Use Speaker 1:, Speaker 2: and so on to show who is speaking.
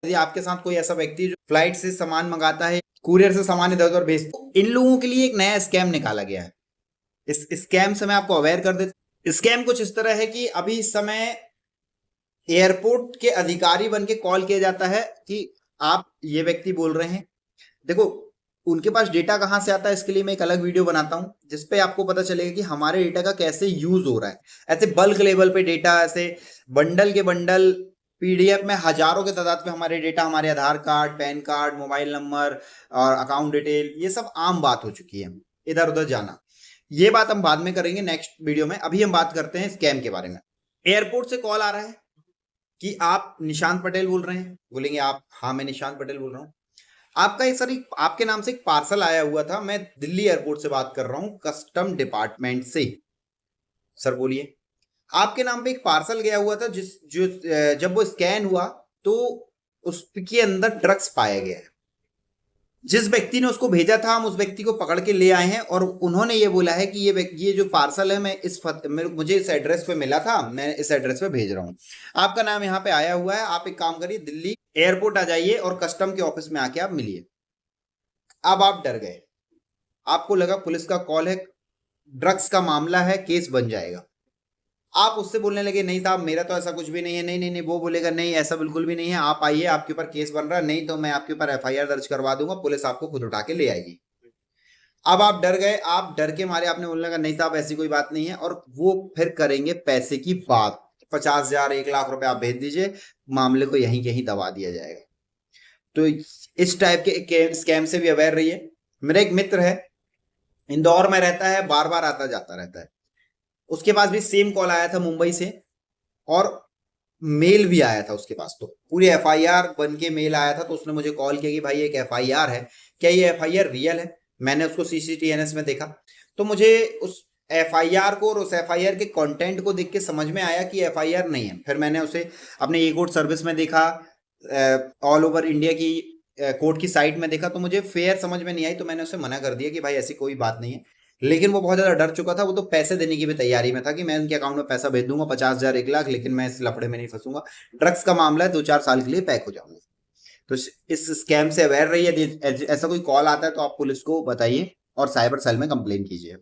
Speaker 1: यदि आपके साथ कोई ऐसा व्यक्ति जो फ्लाइट से सामान मंगाता है, कुरियर से सामान इधर उधर भेजता है, इन लोगों के लिए एक नया स्कैम निकाला गया है। इस स्कैम से मैं आपको अवेयर कर देता। स्कैम कुछ इस तरह है कि अभी इस समय एयरपोर्ट के अधिकारी बन के कॉल किया जाता है कि आप ये व्यक्ति बोल रहे हैं। देखो, उनके पास डेटा कहाँ से आता है, इसके लिए मैं एक अलग वीडियो बनाता हूँ जिसपे आपको पता चलेगा कि हमारे डेटा का कैसे यूज हो रहा है। ऐसे बल्क लेवल पे डेटा, ऐसे बंडल के बंडल पीडीएफ में हजारों के तादाद पे हमारे डेटा, हमारे Aadhaar card, PAN card, mobile number और अकाउंट डिटेल, ये सब आम बात हो चुकी है इधर उधर जाना। ये बात हम बाद में करेंगे नेक्स्ट वीडियो में। अभी हम बात करते हैं स्कैम के बारे में। एयरपोर्ट से कॉल आ रहा है कि आप निशांत पटेल बोल रहे हैं। बोलेंगे आप, हाँ मैं निशांत पटेल बोल रहा हूँ। आपका एक सर आपके नाम से एक पार्सल आया हुआ था, मैं दिल्ली एयरपोर्ट से बात कर रहा हूँ, कस्टम डिपार्टमेंट से। सर बोलिए। आपके नाम पे एक पार्सल गया हुआ था जब वो स्कैन हुआ तो उसके अंदर ड्रग्स पाया गया है। जिस व्यक्ति ने उसको भेजा था, हम उस व्यक्ति को पकड़ के ले आए हैं और उन्होंने ये बोला है कि ये जो पार्सल है, मैं मुझे इस एड्रेस पे मिला था, मैं इस एड्रेस पे भेज रहा हूँ। आपका नाम यहाँ पे आया हुआ है, आप एक काम करिए, दिल्ली एयरपोर्ट आ जाइए और कस्टम के ऑफिस में आके आप मिलिए। अब आप डर गए, आपको लगा पुलिस का कॉल है, ड्रग्स का मामला है, केस बन जाएगा। आप उससे बोलने लगे, नहीं साहब मेरा तो ऐसा कुछ भी नहीं है। नहीं नहीं नहीं, वो बोलेगा नहीं ऐसा बिल्कुल भी नहीं है, आप आइए, आपके ऊपर केस बन रहा है, नहीं तो मैं आपके ऊपर एफआईआर दर्ज करवा दूंगा, पुलिस आपको खुद उठा के ले आएगी। अब आप डर गए, आप डर के मारे आपने बोलने लगा नहीं साहब ऐसी कोई बात नहीं है, और वो फिर करेंगे पैसे की बात। 50,000 1 लाख रुपए आप भेज दीजिए, मामले को यहीं कहीं दबा दिया जाएगा। तो इस टाइप के स्कैम से भी अवेयर रहिए। मेरा एक मित्र है, इंदौर में रहता है, बार बार आता जाता रहता है। उसके पास भी सेम कॉल आया था मुंबई से, और मेल भी आया था उसके पास। तो पूरी एफआईआर बन के मेल आया था। तो उसने मुझे कॉल किया कि भाई एक एफआईआर है, क्या ये एफआईआर रियल है? मैंने उसको सीसीटीएनएस में देखा, तो मुझे उस एफआईआर को और उस एफआईआर के कंटेंट को देख के समझ में आया कि एफआईआर नहीं है। फिर मैंने उसे अपने ई कोर्ट सर्विस में देखा, ऑल ओवर इंडिया की कोर्ट की साइट में देखा, तो मुझे फेयर समझ में नहीं आई। तो मैंने उसे मना कर दिया कि भाई ऐसी कोई बात नहीं है। लेकिन वो बहुत ज्यादा डर चुका था, वो तो पैसे देने की भी तैयारी में था कि मैं उनके अकाउंट में पैसा भेज दूंगा, 50,000 1 लाख, लेकिन मैं इस लफड़े में नहीं फंसूंगा। ड्रग्स का मामला है, 2-4 साल के लिए पैक हो जाऊंगा। तो इस स्कैम से अवेयर रहिए। यदि ऐसा कोई कॉल आता है तो आप पुलिस को बताइए और साइबर सेल में कंप्लेन कीजिए।